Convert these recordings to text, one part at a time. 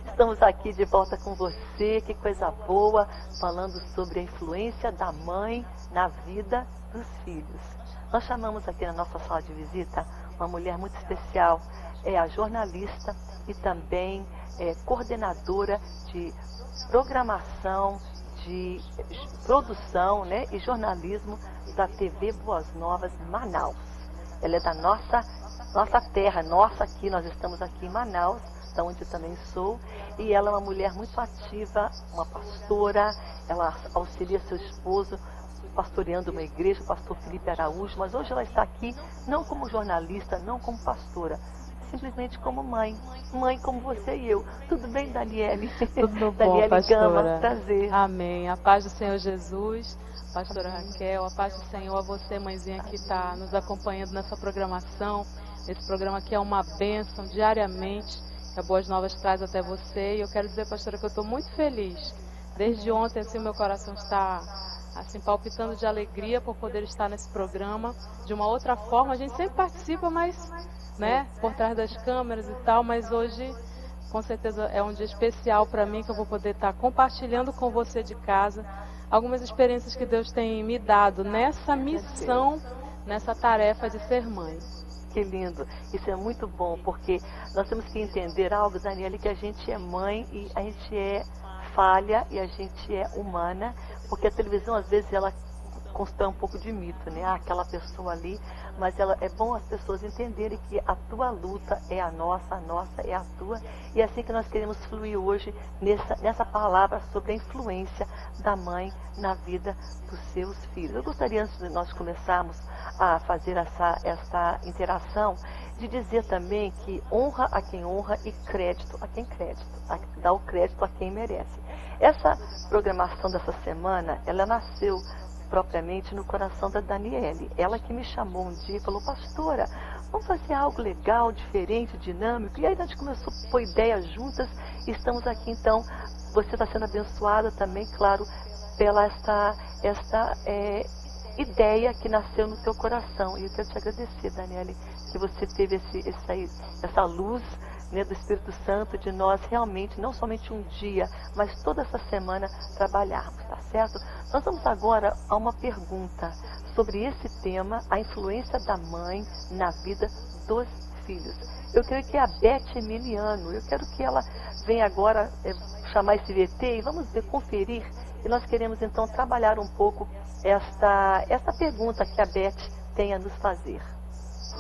Estamos aqui de volta com você, que coisa boa, falando sobre a influência da mãe na vida dos filhos. Nós chamamos aqui na nossa sala de visita uma mulher muito especial, é a jornalista e também coordenadora de programação, de produção, né, e jornalismo da TV Boas Novas Manaus. Ela é da nossa terra, aqui, nós estamos aqui em Manaus, da onde eu também sou, e ela é uma mulher muito ativa, uma pastora, ela auxilia seu esposo pastoreando uma igreja, o pastor Felipe Araújo, mas hoje ela está aqui não como jornalista, não como pastora, simplesmente como mãe como você e eu. Tudo bem, Daniele? Tudo bom, Daniele pastora. Gama, prazer. Amém. A paz do Senhor Jesus, pastora Raquel, a paz do Senhor a você, mãezinha, que está nos acompanhando nessa programação. Esse programa aqui é uma bênção diariamente, que a Boas Novas traz até você. E eu quero dizer, pastora, que eu estou muito feliz. Desde ontem, assim, o meu coração está assim, palpitando de alegria por poder estar nesse programa. De uma outra forma, a gente sempre participa, mas, né, por trás das câmeras e tal, mas hoje, com certeza, é um dia especial para mim, que eu vou poder estar compartilhando com você de casa algumas experiências que Deus tem me dado nessa missão, nessa tarefa de ser mãe. Que lindo, isso é muito bom, porque nós temos que entender algo, Daniele, que a gente é mãe e a gente é falha e a gente é humana, porque a televisão às vezes ela constrói um pouco de mito, né? Aquela pessoa ali, mas é bom as pessoas entenderem que a tua luta é a nossa é a tua, e é assim que nós queremos fluir hoje nessa palavra sobre a influência da mãe na vida dos seus filhos. Eu gostaria, antes de nós começarmos a fazer essa interação, de dizer também que honra a quem honra e crédito a quem crédito, dá o crédito a quem merece. Essa programação dessa semana, ela nasceu propriamente no coração da Daniele. Ela que me chamou um dia e falou: pastora, vamos fazer algo legal, diferente, dinâmico. E aí a gente começou a pôr ideias juntas e estamos aqui. Então, você está sendo abençoada também, claro, pela esta ideia que nasceu no teu coração. E eu quero te agradecer, Daniele, que você teve essa luz, né, do Espírito Santo, de nós realmente, não somente um dia, mas toda essa semana trabalharmos, tá certo? Nós vamos agora a uma pergunta sobre esse tema, a influência da mãe na vida dos filhos. Eu creio que é a Beth Emiliano, eu quero que ela venha agora chamar esse VT e vamos conferir, e nós queremos então trabalhar um pouco esta pergunta que a Beth tem a nos fazer.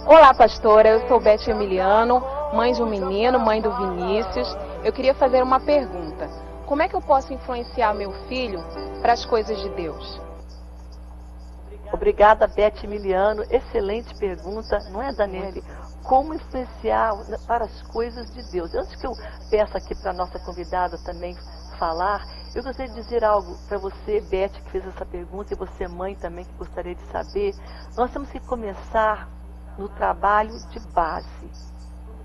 Olá, pastora, eu sou Beth Emiliano, mãe de um menino, mãe do Vinícius. Eu queria fazer uma pergunta. Como é que eu posso influenciar meu filho para as coisas de Deus? Obrigada, Beth Emiliano. Excelente pergunta, não é, Daniele? Como influenciar para as coisas de Deus? Antes que eu peça aqui para a nossa convidada também falar, eu gostaria de dizer algo para você, Beth, que fez essa pergunta, e você, mãe, também, que gostaria de saber. Nós temos que começar no trabalho de base,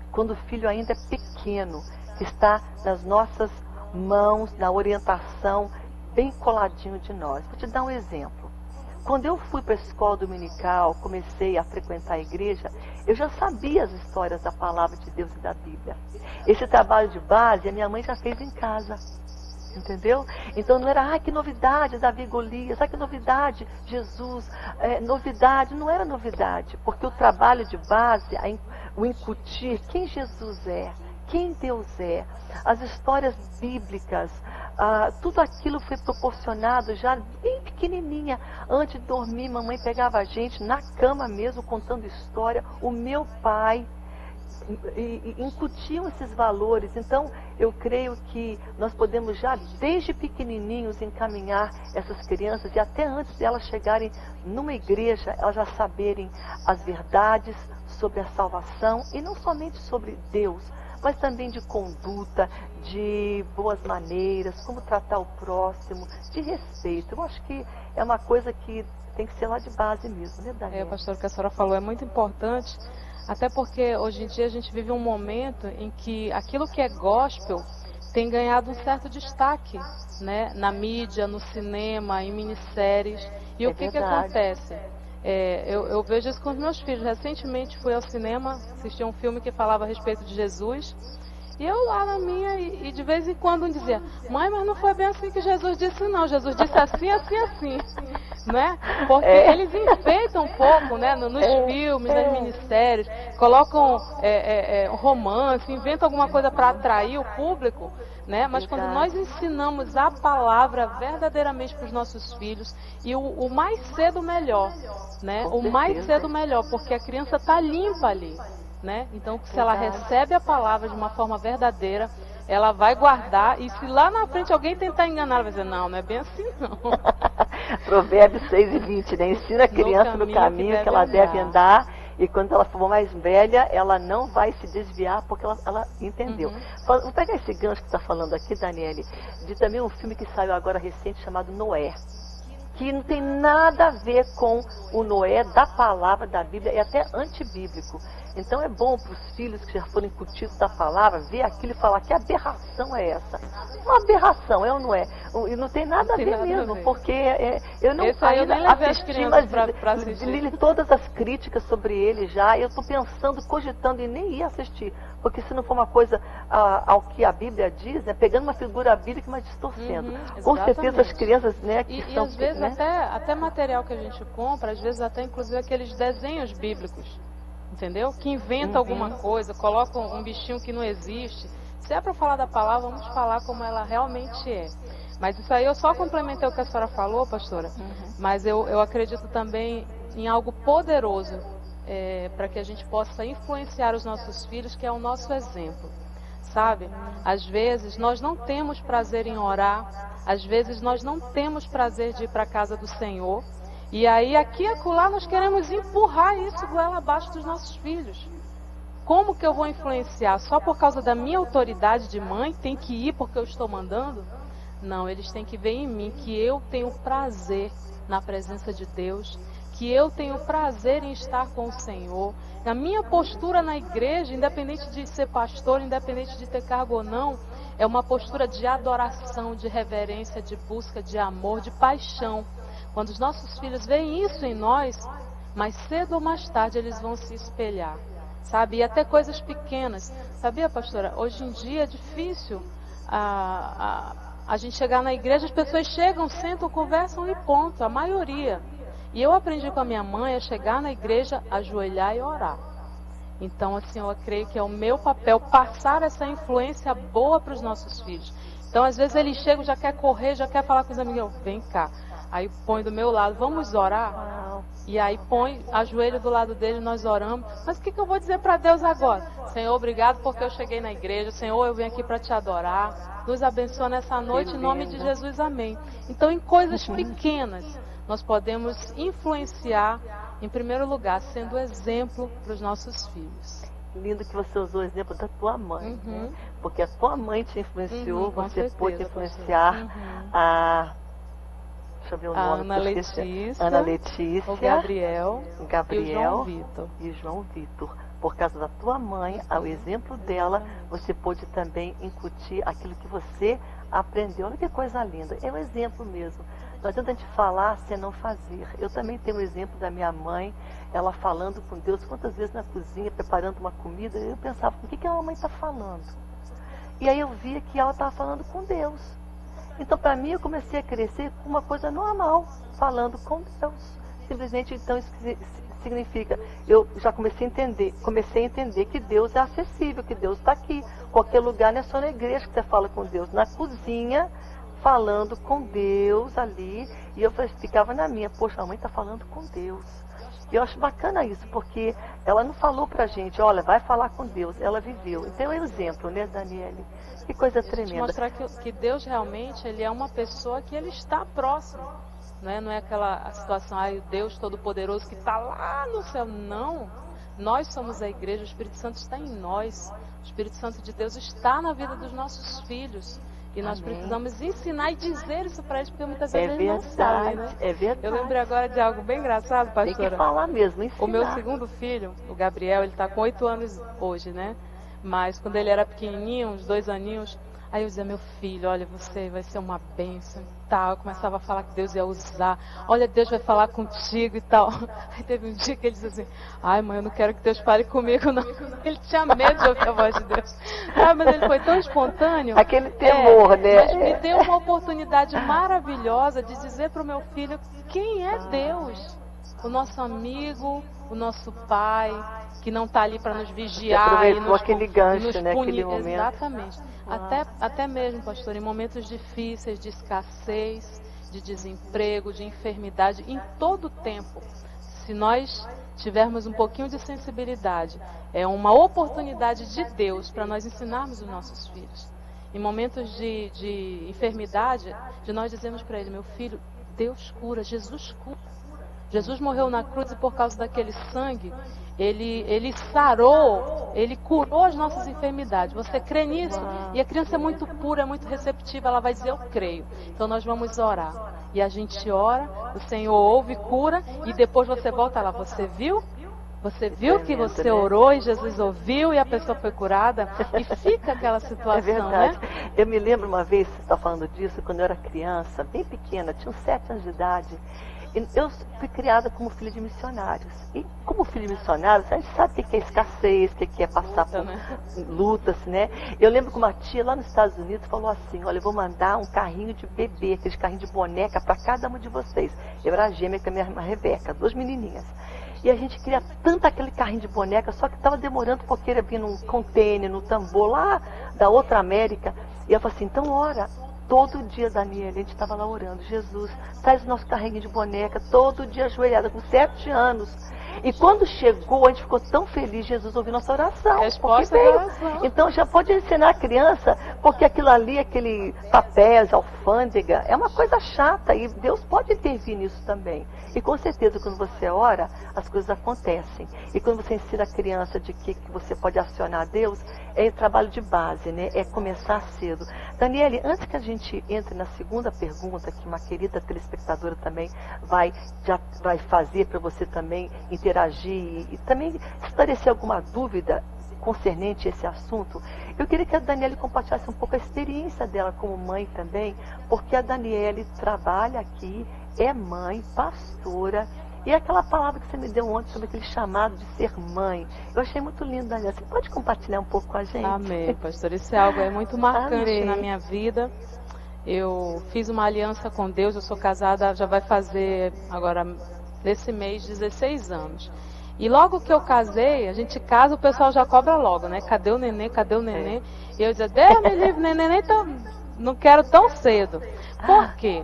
quando o filho ainda é pequeno, que está nas nossas mãos, na orientação, bem coladinho de nós. Vou te dar um exemplo. Quando eu fui para a escola dominical, comecei a frequentar a igreja, eu já sabia as histórias da palavra de Deus e da Bíblia. Esse trabalho de base a minha mãe já fez em casa. Entendeu? Então não era, que novidade, Davi e Golias, que novidade, Jesus, novidade, não era novidade, porque o trabalho de base, o incutir quem Jesus é, quem Deus é, as histórias bíblicas, tudo aquilo foi proporcionado já bem pequenininha. Antes de dormir, mamãe pegava a gente na cama mesmo, contando história, o meu pai, e incutiam esses valores. Então eu creio que nós podemos já desde pequenininhos encaminhar essas crianças, e até antes de elas chegarem numa igreja, elas já saberem as verdades sobre a salvação, e não somente sobre Deus, mas também de conduta, de boas maneiras, como tratar o próximo, de respeito. Eu acho que é uma coisa que tem que ser lá de base mesmo, né, Daniel? Pastor, o que a senhora falou é muito importante. Até porque hoje em dia a gente vive um momento em que aquilo que é gospel tem ganhado um certo destaque, né? Na mídia, no cinema, em minisséries. E o que acontece? Eu vejo isso com os meus filhos. Recentemente fui ao cinema, assisti a um filme que falava a respeito de Jesus. E eu lá na minha, e de vez em quando um dizia, mãe, mas não foi bem assim que Jesus disse, não. Jesus disse assim, assim, assim. Né? Porque eles enfeitam um pouco, né? Nos filmes, nos ministérios, colocam romance, inventam alguma coisa para atrair o público, né? Mas quando nós ensinamos a palavra verdadeiramente para os nossos filhos, e o mais cedo melhor, né? O mais cedo melhor, porque a criança está limpa ali, né? Então, se ela recebe a palavra de uma forma verdadeira, ela vai guardar, e se lá na frente alguém tentar enganar, ela vai dizer, não, não é bem assim não. Provérbios 6:20, né? Ensina a criança no caminho que ela deve andar, e quando ela for mais velha, ela não vai se desviar, porque ela entendeu. Vou pegar esse gancho que está falando aqui, Daniele, de também um filme que saiu agora recente, chamado Noé, que não tem nada a ver com o Noé da palavra da Bíblia, é até antibíblico. Então é bom para os filhos que já foram incutidos da palavra ver aquilo e falar que aberração é essa. Uma aberração, é ou não é? E não tem nada a ver mesmo, porque eu não ainda assisti, mas li todas as críticas sobre ele já, eu estou pensando, cogitando em nem ir assistir, porque se não for uma coisa ao que a Bíblia diz, né, pegando uma figura bíblica, mas distorcendo. Com certeza as crianças, né, que e são... às vezes até material que a gente compra, às vezes até inclusive aqueles desenhos bíblicos, entendeu? Que inventa alguma coisa, coloca um bichinho que não existe. Se é para falar da palavra, vamos falar como ela realmente é. Mas isso aí eu só complementei o que a senhora falou, pastora, mas eu acredito também em algo poderoso para que a gente possa influenciar os nossos filhos, que é o nosso exemplo, sabe? Às vezes nós não temos prazer em orar, às vezes nós não temos prazer de ir para a casa do Senhor, e aí aqui e acolá nós queremos empurrar isso goela abaixo dos nossos filhos. Como que eu vou influenciar? Só por causa da minha autoridade de mãe, tem que ir porque eu estou mandando? Não, eles têm que ver em mim que eu tenho prazer na presença de Deus, que eu tenho prazer em estar com o Senhor. A minha postura na igreja, independente de ser pastor, independente de ter cargo ou não, é uma postura de adoração, de reverência, de busca, de amor, de paixão. Quando os nossos filhos veem isso em nós, mais cedo ou mais tarde eles vão se espelhar, sabe? E até coisas pequenas. Sabia, pastora? Hoje em dia é difícil a gente chegar na igreja, as pessoas chegam, sentam, conversam e ponto, a maioria. E eu aprendi com a minha mãe a chegar na igreja, ajoelhar e orar. Então, assim, eu creio que é o meu papel passar essa influência boa para os nossos filhos. Então, às vezes eles chegam, já quer correr, já quer falar com os amigos, eu, vem cá. Aí põe do meu lado, vamos orar? E aí põe, ajoelho do lado dele, nós oramos. Mas o que eu vou dizer para Deus agora? Senhor, obrigado porque eu cheguei na igreja. Senhor, eu vim aqui para te adorar. Nos abençoa nessa noite, em nome de Jesus, amém. Então, em coisas pequenas, nós podemos influenciar, em primeiro lugar, sendo exemplo para os nossos filhos. Lindo que você usou o exemplo da tua mãe, né? Porque a tua mãe te influenciou, você pôde influenciar a... Deixa eu ver o nome, Ana Letícia, o Gabriel e o João Vitor. Por causa da tua mãe, ao exemplo dela, você pôde também incutir aquilo que você aprendeu. Olha que coisa linda, é um exemplo mesmo. Não adianta a gente falar sem não fazer. Eu também tenho um exemplo da minha mãe, ela falando com Deus, quantas vezes na cozinha, preparando uma comida, eu pensava, o que a mamãe está falando? E aí eu via que ela estava falando com Deus. Então, para mim, eu comecei a crescer com uma coisa normal, falando com Deus. Simplesmente, então, isso significa, eu já comecei a entender que Deus é acessível, que Deus está aqui. Qualquer lugar, não é só na igreja que você fala com Deus. Na cozinha, falando com Deus ali. E eu ficava na minha, poxa, a mãe está falando com Deus. E eu acho bacana isso, porque ela não falou pra gente, olha, vai falar com Deus. Ela viveu. Então é um exemplo, né, Daniele? Que coisa tremenda. Mostrar que Deus realmente, ele é uma pessoa que ele está próximo. Né? Não é aquela situação, o Deus Todo-Poderoso que está lá no céu. Não. Nós somos a igreja, o Espírito Santo está em nós. O Espírito Santo de Deus está na vida dos nossos filhos. E nós precisamos ensinar e dizer isso para eles, porque muitas vezes eles não sabem, né? É verdade. Eu lembrei agora de algo bem engraçado, pastora. Tem que falar mesmo, ensinar. O meu segundo filho, o Gabriel, ele está com 8 anos hoje, né? Mas quando ele era pequenininho, uns 2 aninhos, Aí eu dizia, meu filho, olha, você vai ser uma bênção e tal. Eu começava a falar que Deus ia usar. Olha, Deus vai falar contigo e tal. Aí teve um dia que ele disse assim, ai mãe, eu não quero que Deus fale comigo, não. Ele tinha medo de ouvir a voz de Deus. Ah, mas ele foi tão espontâneo. Aquele temor, né? Mas me deu uma oportunidade maravilhosa de dizer para o meu filho quem é Deus. O nosso amigo, o nosso pai, que não está ali para nos vigiar e nos, aquele gancho, nos né? punir. Aquele momento. Exatamente. Até mesmo, pastor, em momentos difíceis, de escassez, de desemprego, de enfermidade, em todo o tempo, se nós tivermos um pouquinho de sensibilidade, é uma oportunidade de Deus para nós ensinarmos os nossos filhos. Em momentos de enfermidade, de nós dizermos para ele, meu filho, Deus cura, Jesus cura. Jesus morreu na cruz e por causa daquele sangue, ele sarou, ele curou as nossas enfermidades. Você crê nisso? E a criança é muito pura, é muito receptiva, ela vai dizer, eu creio. Então nós vamos orar. E a gente ora, o Senhor ouve, cura, e depois você volta lá, você viu? Você viu que você orou e Jesus ouviu e a pessoa foi curada? E fica aquela situação, é verdade, né? Eu me lembro uma vez, você está falando disso, quando eu era criança, bem pequena, tinha uns 7 anos de idade. Eu fui criada como filha de missionários. E como filha de missionários, a gente sabe o que é escassez, o que é passar por lutas, né? Eu lembro que uma tia lá nos Estados Unidos falou assim, olha, eu vou mandar um carrinho de bebê, aquele carrinho de boneca para cada uma de vocês. Eu era gêmea com a minha irmã Rebeca, 2 menininhas. E a gente queria tanto aquele carrinho de boneca, só que estava demorando porque ele vinha num container, no tambor lá da outra América. E ela falou assim, então ora. Todo dia, Daniela, a gente estava lá orando. Jesus, traz o nosso carrinho de boneca, todo dia ajoelhada, com 7 anos. E quando chegou, a gente ficou tão feliz, Jesus ouviu nossa oração. Resposta da oração. Então já pode ensinar a criança, porque aquilo ali, aquele papéis, alfândega, é uma coisa chata e Deus pode intervir nisso também. E com certeza quando você ora, as coisas acontecem. E quando você ensina a criança de que você pode acionar Deus, é trabalho de base, né? É começar cedo. Daniele, antes que a gente entre na segunda pergunta, que uma querida telespectadora também já vai fazer para você também interagir e também esclarecer alguma dúvida concernente a esse assunto, eu queria que a Daniele compartilhasse um pouco a experiência dela como mãe também, porque a Daniele trabalha aqui, é mãe, pastora, e aquela palavra que você me deu ontem sobre aquele chamado de ser mãe, eu achei muito lindo, Daniele. Você pode compartilhar um pouco com a gente? Amém, pastor. Isso é algo muito marcante Amém. Na minha vida. Eu fiz uma aliança com Deus, eu sou casada, já vai fazer agora, nesse mês, 16 anos. E logo que eu casei, a gente casa, o pessoal já cobra logo, né? Cadê o neném? Cadê o neném? E eu dizia, Deus me livre, neném, não quero tão cedo. Por quê?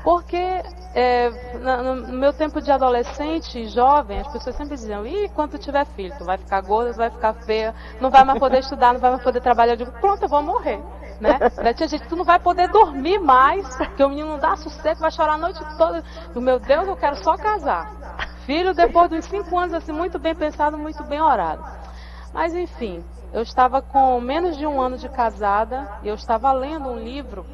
Porque no meu tempo de adolescente e jovem, as pessoas sempre diziam, quando tiver filho, tu vai ficar gorda, tu vai ficar feia, não vai mais poder estudar, não vai mais poder trabalhar. Eu digo, pronto, eu vou morrer. Né? Tinha gente, tu não vai poder dormir mais, porque o menino não dá sossego, vai chorar a noite toda. Meu Deus, eu quero só casar. Filho, depois dos 5 anos, assim, muito bem pensado, muito bem orado. Mas enfim, eu estava com menos de 1 ano de casada, e eu estava lendo um livro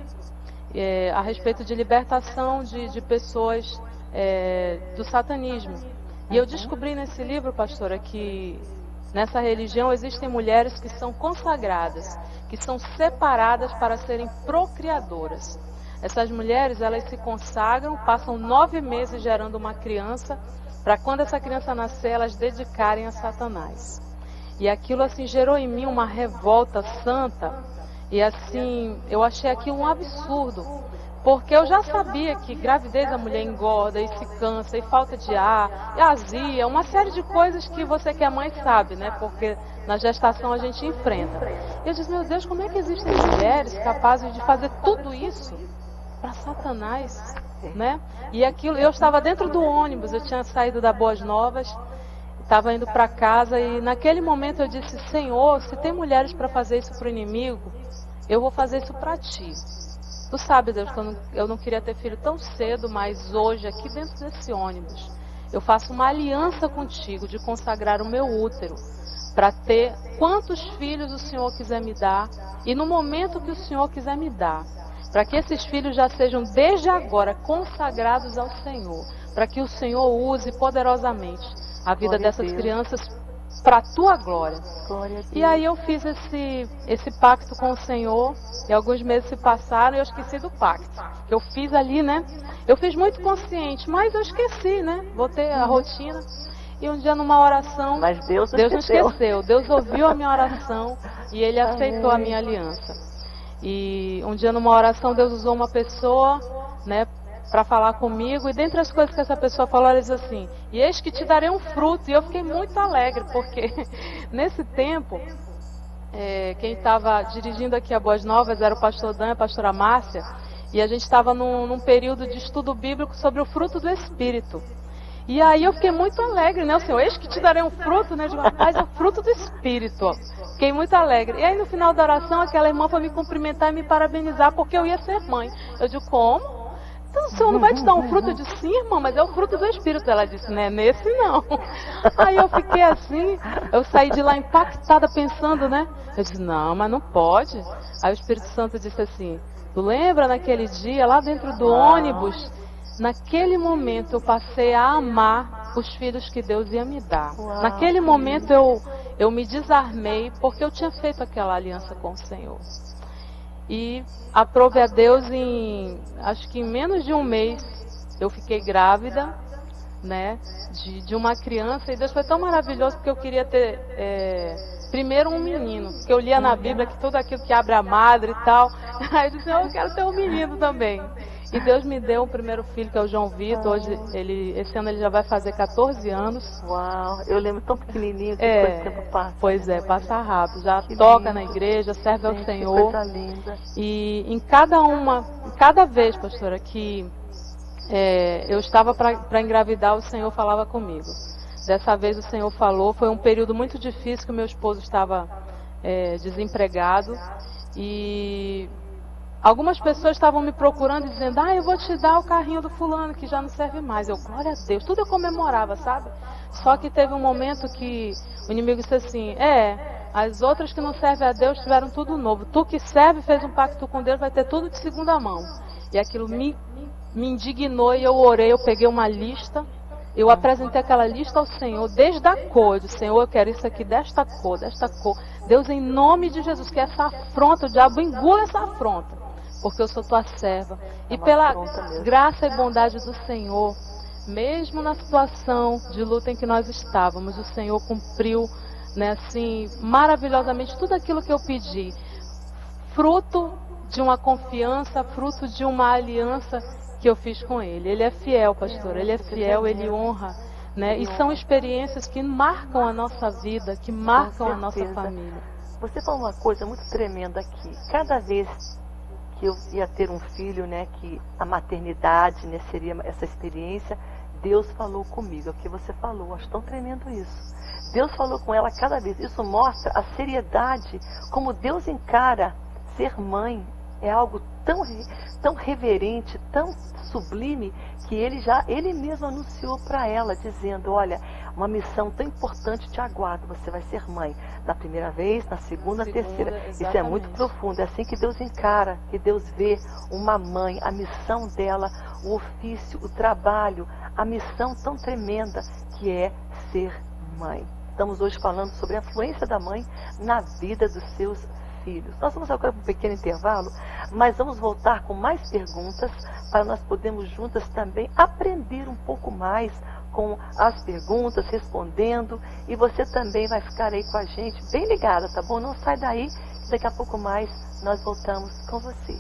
a respeito de libertação de pessoas do satanismo. E eu descobri nesse livro, pastora, que nessa religião existem mulheres que são consagradas, que são separadas para serem procriadoras. Essas mulheres, elas se consagram, passam 9 meses gerando uma criança, para quando essa criança nascer, elas dedicarem a Satanás. E aquilo assim gerou em mim uma revolta santa. E assim, eu achei aquilo um absurdo, porque eu já sabia que gravidez a mulher engorda e se cansa, e falta de ar, e azia, uma série de coisas que você que é mãe sabe, né? Porque na gestação a gente enfrenta. E eu disse, meu Deus, como é que existem mulheres capazes de fazer tudo isso para Satanás, né? E aquilo, eu estava dentro do ônibus, eu tinha saído da Boas Novas, estava indo para casa, e naquele momento eu disse, Senhor, se tem mulheres para fazer isso para o inimigo, eu vou fazer isso para ti. Tu sabe, Deus, que eu não queria ter filho tão cedo, mas hoje, aqui dentro desse ônibus, eu faço uma aliança contigo de consagrar o meu útero para ter quantos filhos o Senhor quiser me dar, e no momento que o Senhor quiser me dar, para que esses filhos já sejam desde agora consagrados ao Senhor, para que o Senhor use poderosamente a vida dessas crianças para a tua glória. Glória a Deus. E aí eu fiz esse pacto com o Senhor, e alguns meses se passaram e eu esqueci do pacto. Que eu fiz ali, né? Eu fiz muito consciente, mas eu esqueci, né? Voltei à rotina. E um dia numa oração, Mas Deus não não esqueceu. Deus ouviu a minha oração e Ele aceitou a minha aliança. E um dia numa oração Deus usou uma pessoa, né, para falar comigo, e dentre as coisas que essa pessoa falou, ela diz assim: e eis que te darei um fruto. E eu fiquei muito alegre, porque nesse tempo, quem estava dirigindo aqui a Boas Novas era o pastor Dan e a pastora Márcia, e a gente estava num período de estudo bíblico sobre o fruto do Espírito. E aí eu fiquei muito alegre, né? O Senhor, eis que te darei um fruto, né? Eu digo, rapaz, é o fruto do Espírito. Fiquei muito alegre. E aí no final da oração, aquela irmã foi me cumprimentar e me parabenizar, porque eu ia ser mãe. Eu digo, como? Então o Senhor não vai te dar um fruto? Eu disse, sim, irmã, mas é o fruto do Espírito. Ela disse, né? Nesse não. Aí eu fiquei assim, eu saí de lá impactada pensando, né? Eu disse, não, mas não pode. Aí o Espírito Santo disse assim, tu lembra naquele dia, lá dentro do ônibus, naquele momento eu passei a amar os filhos que Deus ia me dar. Naquele momento eu me desarmei, porque eu tinha feito aquela aliança com o Senhor. E aprove a Deus acho que em menos de um mês, eu fiquei grávida, né, de uma criança. E Deus foi tão maravilhoso, porque eu queria ter primeiro um menino, porque eu lia na Bíblia que tudo aquilo que abre a madre e tal. Aí eu disse, eu quero ter um menino também. E Deus me deu o primeiro filho, que é o João Vitor. Hoje, esse ano ele já vai fazer 14 anos. Uau, eu lembro tão pequenininho que depois o tempo passa. Pois é, passa rápido. Já toca na igreja, serve ao Senhor. Coisa linda. E em cada vez, pastora, que eu estava para engravidar, o Senhor falava comigo. Dessa vez o Senhor falou, foi um período muito difícil, que o meu esposo estava desempregado. E algumas pessoas estavam me procurando, dizendo, eu vou te dar o carrinho do fulano, que já não serve mais. Eu, glória a Deus, tudo eu comemorava, sabe? Só que teve um momento que o inimigo disse assim, as outras que não servem a Deus tiveram tudo novo. Tu que serve, fez um pacto com Deus, vai ter tudo de segunda mão. E aquilo me indignou, e eu orei, eu peguei uma lista, eu apresentei aquela lista ao Senhor, desde a cor. Eu disse, Senhor, eu quero isso aqui desta cor, desta cor. Deus, em nome de Jesus, que essa afronta, o diabo engula essa afronta, porque eu sou tua serva. E pela graça e bondade do Senhor, mesmo na situação de luta em que nós estávamos, o Senhor cumpriu, né, assim, maravilhosamente tudo aquilo que eu pedi. Fruto de uma confiança, fruto de uma aliança que eu fiz com Ele. Ele é fiel, pastor, Ele é fiel, Ele honra, né? E são experiências que marcam a nossa vida, que marcam a nossa família. Você falou uma coisa muito tremenda aqui. Cada vez que eu ia ter um filho, né, que a maternidade, né, seria essa experiência, Deus falou comigo. É o que você falou, acho tão tremendo isso. Deus falou com ela cada vez. Isso mostra a seriedade, como Deus encara ser mãe. É algo tão reverente, tão sublime, que ele mesmo anunciou para ela, dizendo, olha, uma missão tão importante te aguarda, você vai ser mãe. Na primeira vez, na segunda, terceira. Exatamente. Isso é muito profundo, é assim que Deus encara, que Deus vê uma mãe, a missão dela, o ofício, o trabalho, a missão tão tremenda que é ser mãe. Estamos hoje falando sobre a influência da mãe na vida dos seus filhos. Nós vamos agora para um pequeno intervalo, mas vamos voltar com mais perguntas para nós podermos juntas também aprender um pouco mais com as perguntas, respondendo, e você também vai ficar aí com a gente bem ligada, tá bom? Não sai daí, que daqui a pouco mais nós voltamos com você.